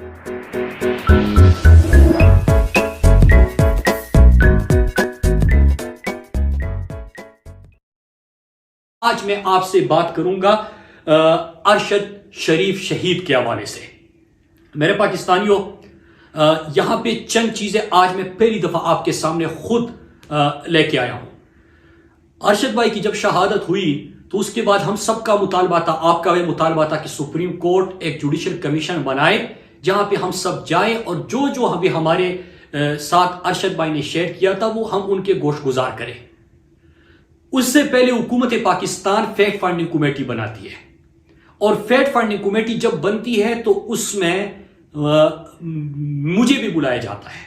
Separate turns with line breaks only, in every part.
آج میں آپ سے بات کروں گا ارشد شریف شہید کے حوالے سے۔ میرے پاکستانیوں، یہاں پہ چند چیزیں آج میں پہلی دفعہ آپ کے سامنے خود لے کے آیا ہوں۔ ارشد بھائی کی جب شہادت ہوئی تو اس کے بعد ہم سب کا مطالبہ تھا، آپ کا بھی مطالبہ تھا کہ سپریم کورٹ ایک جوڈیشل کمیشن بنائے جہاں پہ ہم سب جائیں اور جو ابھی ہمارے ساتھ ارشد بھائی نے شیئر کیا تھا وہ ہم ان کے گوش گزار کریں۔ اس سے پہلے حکومت پاکستان فیکٹ فائنڈنگ کمیٹی بناتی ہے، اور فیکٹ فائنڈنگ کمیٹی جب بنتی ہے تو اس میں مجھے بھی بلایا جاتا ہے۔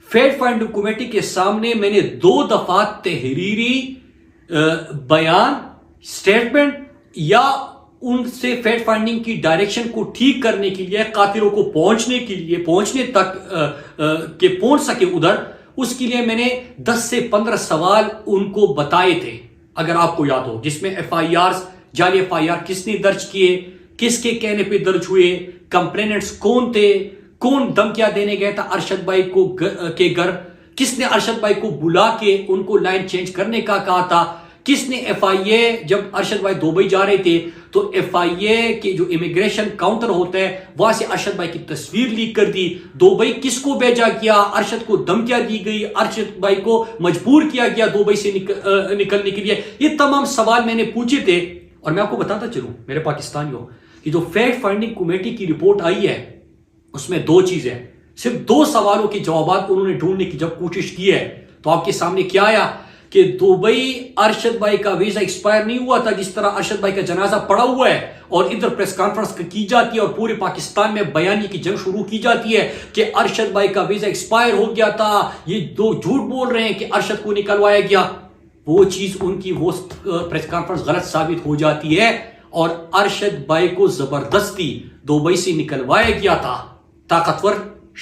فیکٹ فائنڈنگ کمیٹی کے سامنے میں نے 2 دفعہ تحریری بیان، سٹیٹمنٹ یا ان سے فیکٹ فائنڈنگ کی ڈائریکشن کو ٹھیک کرنے کے لیے، قاتلوں کو پہنچنے تک کہ پہنچ سکے ادھر، اس کے لیے میں نے 10 سے 15 سوال ان کو بتائے تھے، اگر آپ کو یاد ہو، جس میں جعلی ایف آئی آر کس نے درج کیے، کس کے کہنے پہ درج ہوئے، کمپلیننٹس کون تھے، کون دھمکیاں دینے گیا تھا ارشد بھائی کے گھر، کس نے ارشد بھائی کو بلا کے ان کو لائن چینج کرنے کا کہا تھا، کس نے ایف آئی اے، جب ارشد بھائی دبئی جا رہے تھے تو ایف آئی اے کے جو امیگریشن کاؤنٹر ہوتا ہے وہاں سے ارشد بھائی کی تصویر لیک کر دی، دبئی کس کو بھیجا گیا، ارشد کو دھمکیاں دی گئی، ارشد بھائی کو مجبور کیا گیا دبئی سے نکلنے کے لیے۔ یہ تمام سوال میں نے پوچھے تھے، اور میں آپ کو بتاتا چلوں میرے پاکستانیوں کہ جو فیکٹ فائنڈنگ کمیٹی کی رپورٹ آئی ہے اس میں 2 چیزیں، صرف 2 سوالوں کے جوابات انہوں نے ڈھونڈنے کی جب کوشش کی ہے تو آپ کے سامنے کیا آیا کہ دبئی ارشد بھائی کا ویزا ایکسپائر نہیں ہوا تھا، جس طرح ارشد بھائی کا جنازہ پڑا ہوا ہے اور ادھر پریس کانفرنس کی جاتی ہے اور پورے پاکستان میں بیانی کی جنگ شروع کی جاتی ہے کہ ارشد بھائی کا ویزا ایکسپائر ہو گیا تھا، یہ 2 جھوٹ بول رہے ہیں کہ ارشد کو نکلوایا گیا۔ وہ چیز ان کی وہ پریس کانفرنس غلط ثابت ہو جاتی ہے اور ارشد بھائی کو زبردستی دبئی سے نکلوایا گیا تھا طاقتور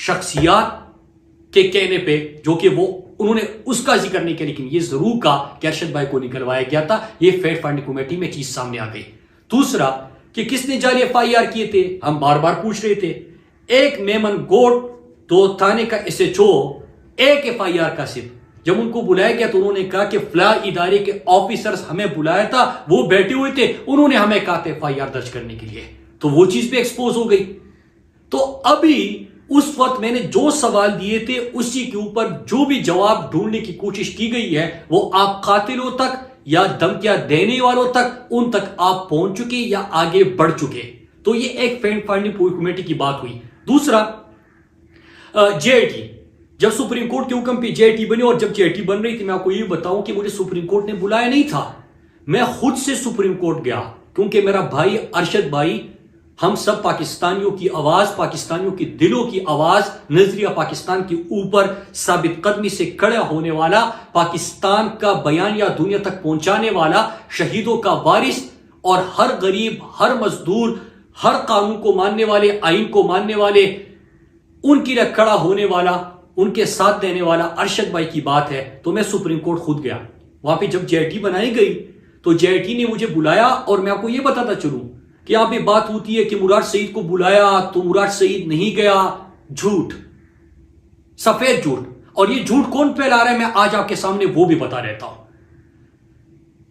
شخصیات کے کہنے پہ، جو کہ وہ انہوں نے اس کا ذکر نہیں کیا، لیکن یہ ضرور کہا کہ ارشد بھائی کو نکلوایا گیا تھا۔ یہ فیکٹ فائنڈنگ کمیٹی میں چیز سامنے آ گئی۔ دوسرا کہ کس نے جعلی ایف آئی آر کیے تھے، ہم بار بار پوچھ رہے تھے۔ ایک میمن گوٹ 2 تھانے کا ایس ایچ او، ایک ایف آئی آر کا صرف، جب ان کو بلایا گیا تو انہوں نے کہا کہ فلاں ادارے کے آفیسرز ہمیں بلایا تھا، وہ بیٹھے ہوئے تھے، انہوں نے ہمیں کہا تھا ایف آئی آر درج کرنے کے لیے، تو وہ چیز بھی ایکسپوز ہو گئی۔ تو ابھی اس وقت میں نے جو سوال دیے تھے اسی کے اوپر جو بھی جواب ڈھونڈنے کی کوشش کی گئی ہے وہ آپ قاتلوں تک یا دھمکیاں دینے والوں تک، ان تک آپ پہنچ چکے یا آگے بڑھ چکے۔ تو یہ ایک فیکٹ فائنڈنگ کمیٹی کی بات ہوئی۔ دوسرا جے آئی ٹی، جب سپریم کورٹ کے حکم پہ جے آئی ٹی بنی، اور جب جے آئی ٹی بن رہی تھی میں آپ کو یہ بتاؤں کہ مجھے سپریم کورٹ نے بلایا نہیں تھا، میں خود سے سپریم کورٹ گیا، کیونکہ میرا بھائی ارشد بھائی، ہم سب پاکستانیوں کی آواز، پاکستانیوں کی دلوں کی آواز، نظریہ پاکستان کے اوپر ثابت قدمی سے کھڑا ہونے والا، پاکستان کا بیانیہ دنیا تک پہنچانے والا، شہیدوں کا وارث، اور ہر غریب، ہر مزدور، ہر قانون کو ماننے والے، آئین کو ماننے والے، ان کے لیے کھڑا ہونے والا، ان کے ساتھ دینے والا ارشد بھائی کی بات ہے۔ تو میں سپریم کورٹ خود گیا، وہاں پہ جب جے آئی ٹی بنائی گئی تو جے آئی ٹی نے مجھے بلایا، اور میں آپ کو یہ بتاتا چلوں کہ یہاں پہ بات ہوتی ہے کہ مراد سعید کو بلایا تو مراد سعید نہیں گیا، جھوٹ، سفید جھوٹ، اور یہ جھوٹ کون پھیلا رہا ہے میں آج آپ کے سامنے وہ بھی بتا رہتا ہوں۔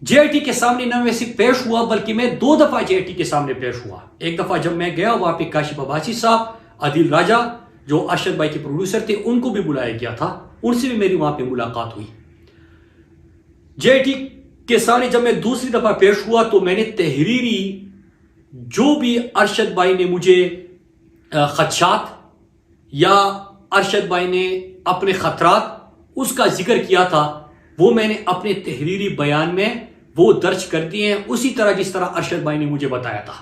جے آئی ٹی کے سامنے نہ ویسے پیش ہوا بلکہ میں 2 دفعہ جے آئی ٹی کے سامنے پیش ہوا۔ ایک دفعہ جب میں گیا وہاں پہ کاشف عباسی صاحب، عادل راجہ جو ارشد بھائی کے پروڈیوسر تھے، ان کو بھی بلایا گیا تھا، ان سے بھی میری وہاں پہ ملاقات ہوئی۔ جے آئی ٹی کے سامنے جب میں دوسری دفعہ پیش ہوا تو میں نے تحریری جو بھی ارشد بھائی نے مجھے خدشات یا ارشد بھائی نے اپنے خطرات اس کا ذکر کیا تھا، وہ میں نے اپنے تحریری بیان میں وہ درج کر دیے ہیں، اسی طرح جس طرح ارشد بھائی نے مجھے بتایا تھا،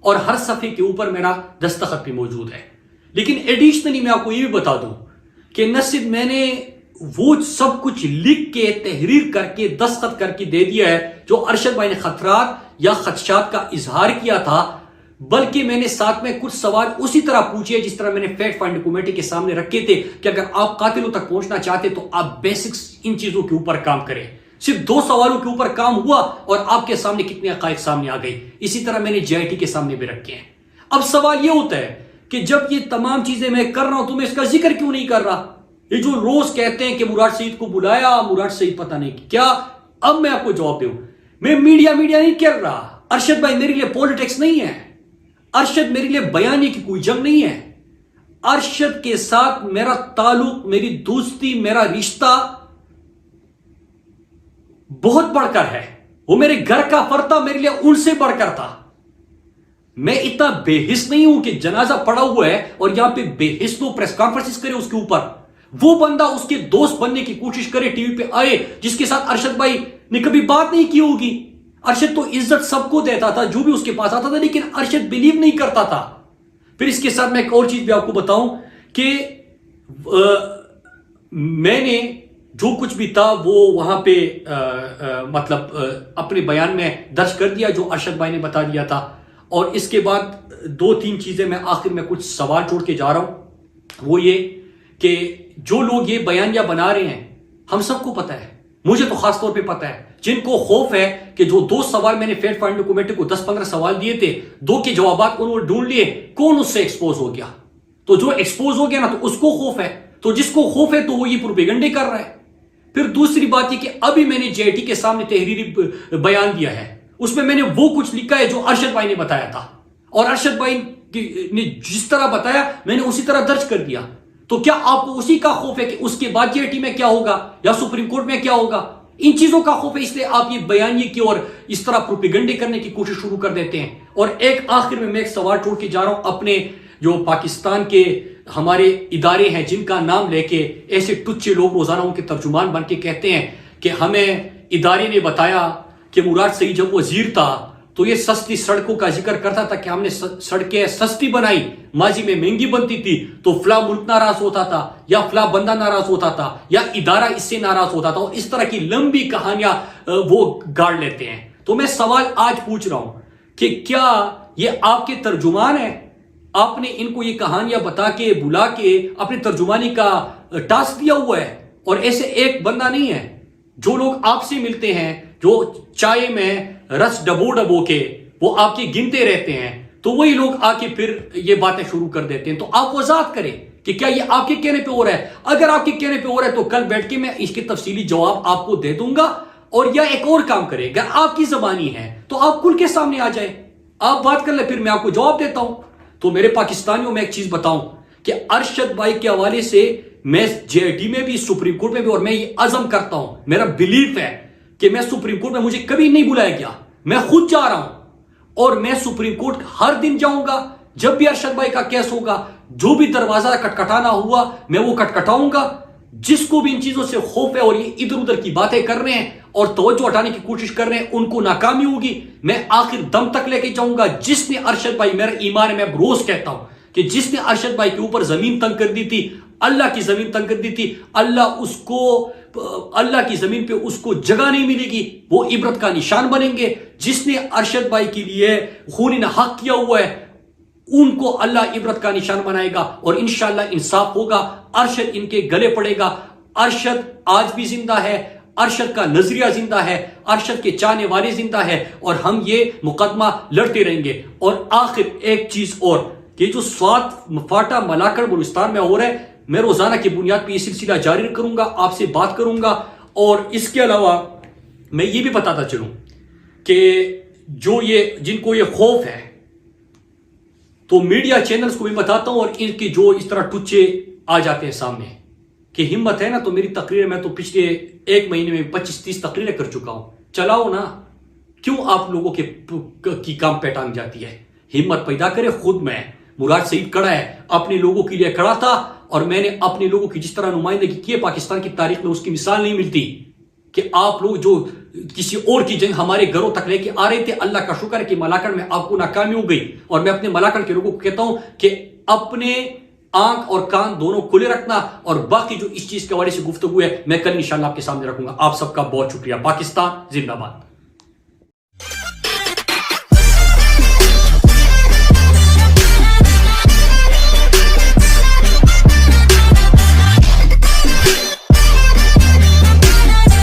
اور ہر صفحے کے اوپر میرا دستخط بھی موجود ہے۔ لیکن ایڈیشنلی میں آپ کو یہ بھی بتا دوں کہ نہ صرف میں نے وہ سب کچھ لکھ کے تحریر کر کے دستخط کر کے دے دیا ہے جو ارشد بھائی نے خطرات یا خدشات کا اظہار کیا تھا، بلکہ میں نے ساتھ میں کچھ سوال اسی طرح پوچھے جس طرح میں نے فیکٹ فائنڈنگ کمیٹی کے سامنے رکھے تھے کہ اگر آپ قاتلوں تک پہنچنا چاہتے تو آپ بیسکس ان چیزوں کے اوپر کام کریں۔ صرف 2 سوالوں کے اوپر کام ہوا اور آپ کے سامنے کتنے حقائق سامنے آ گئی۔ اسی طرح میں نے جے آئی ٹی کے سامنے بھی رکھے ہیں۔ اب سوال یہ ہوتا ہے کہ جب یہ تمام چیزیں میں کر رہا ہوں تو میں اس کا ذکر کیوں نہیں کر رہا؟ یہ جو روز کہتے ہیں کہ مراد سعید کو بلایا، مراد سعید پتہ نہیں کیا، اب میں آپ کو جواب دوں، میں میڈیا نہیں کر رہا۔ ارشد بھائی میرے لیے پولیٹکس نہیں ہے، ارشد میرے لیے بیانی کی کوئی جنگ نہیں ہے۔ ارشد کے ساتھ میرا تعلق، میری دوستی، میرا رشتہ بہت بڑھ کر ہے، وہ میرے گھر کا فرد تھا، میرے لیے ان سے بڑھ کر تھا۔ میں اتنا بے حس نہیں ہوں کہ جنازہ پڑا ہوا ہے اور یہاں پہ بے حس تو پریس کانفرنس کرے اس کے اوپر، وہ بندہ اس کے دوست بننے کی کوشش کرے، ٹی وی پہ آئے، جس کے ساتھ ارشد بھائی نے کبھی بات نہیں کی ہوگی۔ ارشد تو عزت سب کو دیتا تھا جو بھی اس کے پاس آتا تھا، لیکن ارشد بلیو نہیں کرتا تھا۔ پھر اس کے ساتھ میں ایک اور چیز بھی آپ کو بتاؤں کہ میں نے جو کچھ بھی تھا وہ وہاں پہ مطلب اپنے بیان میں درج کر دیا جو ارشد بھائی نے بتا دیا تھا۔ اور اس کے بعد 2-3 چیزیں میں آخر میں کچھ سوال چھوڑ کے جا رہا ہوں، وہ یہ کہ جو لوگ یہ بیانیہ بنا رہے ہیں، ہم سب کو پتا ہے، مجھے تو خاص طور پہ پتا ہے، جن کو خوف ہے کہ جو 2 سوال میں نے فیکٹ فائنڈنگ کمیٹی کو 10-15 سوال دیے تھے، 2 کے جوابات انہوں نے ڈھونڈ لیے، کون اس سے ایکسپوز ہو گیا؟ تو جو ایکسپوز ہو گیا نا، تو اس کو خوف ہے، تو جس کو خوف ہے تو وہ یہ پروپیگنڈے کر رہا ہے۔ پھر دوسری بات یہ کہ ابھی میں نے جے آئی ٹی کے سامنے تحریری بیان دیا ہے، اس میں نے وہ کچھ لکھا ہے جو ارشد بھائی نے بتایا تھا، اور ارشد بھائی نے جس طرح بتایا میں نے اسی طرح درج کر دیا۔ تو کیا آپ کو اسی کا خوف ہے کہ اس کے بعد جے آئی ٹی میں کیا ہوگا یا سپریم کورٹ میں کیا ہوگا؟ ان چیزوں کا خوف ہے، اس لیے آپ یہ بیانیے کی اور اس طرح پروپیگنڈے کرنے کی کوشش شروع کر دیتے ہیں۔ اور ایک آخر میں ایک سوال چھوڑ کے جا رہا ہوں، اپنے جو پاکستان کے ہمارے ادارے ہیں جن کا نام لے کے ایسے ٹچے لوگ روزانہ ان کے ترجمان بن کے کہتے ہیں کہ ہمیں ادارے نے بتایا کہ مراد سعید جب وزیر تھا تو یہ سستی سڑکوں کا ذکر کرتا تھا کہ ہم نے سڑکیں سستی بنائی، ماضی میں مہنگی بنتی تھی تو فلاں ملک ناراض ہوتا تھا یا فلاں بندہ ناراض ہوتا تھا یا ادارہ اس سے ناراض ہوتا تھا، اور اس طرح کی لمبی کہانیاں وہ گاڑ لیتے ہیں۔ تو میں سوال آج پوچھ رہا ہوں کہ کیا یہ آپ کے ترجمان ہیں؟ آپ نے ان کو یہ کہانیاں بتا کے بلا کے اپنے ترجمانی کا ٹاسک دیا ہوا ہے، اور ایسے ایک بندہ نہیں ہے۔ جو لوگ آپ سے ملتے ہیں، جو چائے میں رس ڈبو کے وہ آپ کے گنتے رہتے ہیں، تو وہی لوگ آ کے پھر یہ باتیں شروع کر دیتے ہیں۔ تو آپ وضاحت کریں کہ کیا یہ آپ کے کہنے پہ ہو رہا ہے؟ اگر آپ کے کہنے پہ ہو رہا ہے تو کل بیٹھ کے میں اس کے تفصیلی جواب آپ کو دے دوں گا، اور یا ایک اور کام کرے، اگر آپ کی زبانی ہے تو آپ کل کے سامنے آ جائے، آپ بات کر لیں، پھر میں آپ کو جواب دیتا ہوں۔ تو میرے پاکستانیوں میں ایک چیز بتاؤں کہ ارشد بھائی کے حوالے سے میں جے آئی ٹی میں بھی، سپریم کورٹ میں بھی، اور میں یہ عزم کرتا ہوں، میرا بلیف ہے کہ میں سپریم کورٹ میں مجھے کبھی نہیں بلایا گیا، میں خود جا رہا ہوں، اور میں سپریم کورٹ ہر دن جاؤں گا۔ جب بھی ارشد بھائی کا کیس ہوگا، جو بھی دروازہ کٹکھٹانا ہوا میں وہ کٹکھٹاؤں گا۔ جس کو بھی ان چیزوں سے خوف ہے اور یہ ادھر ادھر کی باتیں کر رہے ہیں اور توجہ ہٹانے کی کوشش کر رہے ہیں، ان کو ناکامی ہوگی، میں آخر دم تک لے کے جاؤں گا۔ جس نے ارشد بھائی، میرا ایمان ہے، میں روز کہتا ہوں کہ جس نے ارشد بھائی کے اوپر زمین تنگ کر دی تھی، اللہ کی زمین تنگ کر دی تھی، اللہ کی زمین پہ اس کو جگہ نہیں ملے گی، وہ عبرت کا نشان بنیں گے۔ جس نے ارشد بھائی کے لیے خون حق کیا ہوا ہے، ان کو اللہ عبرت کا نشان بنائے گا، اور انشاءاللہ انصاف ہوگا۔ ارشد ان کے گلے پڑے گا۔ ارشد آج بھی زندہ ہے، ارشد کا نظریہ زندہ ہے، ارشد کے چاہنے والے زندہ ہے، اور ہم یہ مقدمہ لڑتے رہیں گے۔ اور آخر ایک چیز اور، کہ جو سوات فاٹا ملاکڑ بلوچستان میں ہو رہا ہے، میں روزانہ کی بنیاد پہ یہ سلسلہ جاری کروں گا، آپ سے بات کروں گا۔ اور اس کے علاوہ میں یہ بھی بتاتا چلوں کہ جو جن کو یہ خوف ہے، تو میڈیا چینلز کو بھی بتاتا ہوں، اور ان کی جو اس طرح ٹچے آ جاتے ہیں سامنے کہ ہمت ہے نا تو میری تقریر میں تو پچھلے 1 مہینے میں 25-30 تقریریں کر چکا ہوں، چلاؤ نا، کیوں آپ لوگوں کی کام پیٹان جاتی ہے؟ ہمت پیدا کرے۔ خود میں مراد سعید کھڑا ہے، اپنے لوگوں کے لیے کھڑا تھا، اور میں نے اپنے لوگوں کی جس طرح نمائندگی کی ہے پاکستان کی تاریخ میں، اس کی مثال نہیں ملتی کہ آپ لوگ جو کسی اور کی جنگ ہمارے گھروں تک لے کے آ رہے تھے۔ اللہ کا شکر ہے کہ ملاکڑ میں آپ کو ناکامی ہو گئی، اور میں اپنے ملاکڑ کے لوگوں کو کہتا ہوں کہ اپنے آنکھ اور کان دونوں کھلے رکھنا، اور باقی جو اس چیز کے حوالے سے گفتگو ہے میں کل انشاءاللہ آپ کے سامنے رکھوں گا۔ آپ سب کا بہت شکریہ۔ پاکستان زندہ باد۔